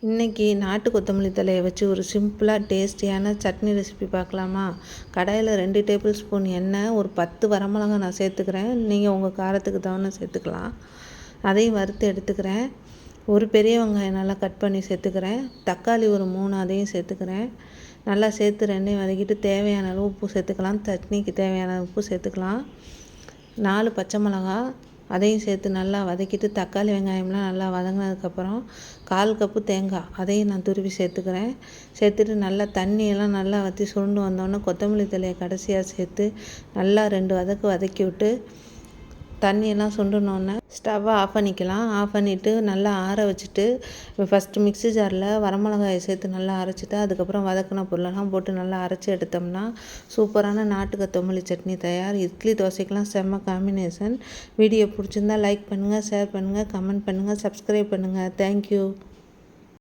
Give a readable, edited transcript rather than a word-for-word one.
இன்றைக்கி நாட்டு கொத்தமல்லி தழையை வச்சு ஒரு சிம்பிளாக டேஸ்டியான சட்னி ரெசிபி பார்க்கலாமா? கடாயில் 2 டேபிள் ஸ்பூன் எண்ணெய், ஒரு 10 வரமிளகாய் நான் சேர்த்துக்கிறேன். நீங்கள் உங்கள் காரத்துக்கு தகுந்த சேர்த்துக்கலாம். அதையும் வறுத்து எடுத்துக்கிறேன். ஒரு பெரிய வெங்காயம் நல்லா கட் பண்ணி சேர்த்துக்கிறேன். தக்காளி ஒரு 3 அதையும் சேர்த்துக்கிறேன். நல்லா சேர்த்து ரெண்டையும் வதக்கிட்டு தேவையான அளவு உப்பு சேர்த்துக்கலாம். சட்னிக்கு தேவையான உப்பு சேர்த்துக்கலாம். 4 பச்சை மிளகா அதையும் சேர்த்து நல்லா வதக்கிட்டு தக்காளி வெங்காயம்லாம் நல்லா வதங்கினதுக்கப்புறம் 1/4 கப்பு தேங்காய் அதையும் நான் துருவி சேர்த்துக்கிறேன். சேர்த்துட்டு நல்லா தண்ணியெல்லாம் நல்லா வற்றி சுருண்டு வந்தோடனே கொத்தமல்லி தழையை கடைசியாக சேர்த்து நல்லா 2 வதக்கி விட்டு தண்ணியெல்லாம் சுண்டுனோடனே ஸ்டவ்வை ஆஃப் பண்ணிக்கலாம். ஆஃப் பண்ணிவிட்டு நல்லா ஆற வச்சுட்டு ஃபஸ்ட்டு மிக்ஸி ஜாரில் வரமிளகாயை சேர்த்து நல்லா அரைச்சிட்டு அதுக்கப்புறம் வதக்கின பொருளெல்லாம் போட்டு நல்லா அரைச்சி எடுத்தோம்னா சூப்பரான நாட்டு கொத்தமல்லி சட்னி தயார். இட்லி தோசைக்கெலாம் செம்ம காம்பினேஷன். வீடியோ பிடிச்சிருந்தா லைக் பண்ணுங்கள், ஷேர் பண்ணுங்கள், கமெண்ட் பண்ணுங்கள், சப்ஸ்கிரைப் பண்ணுங்கள். தேங்க்யூ.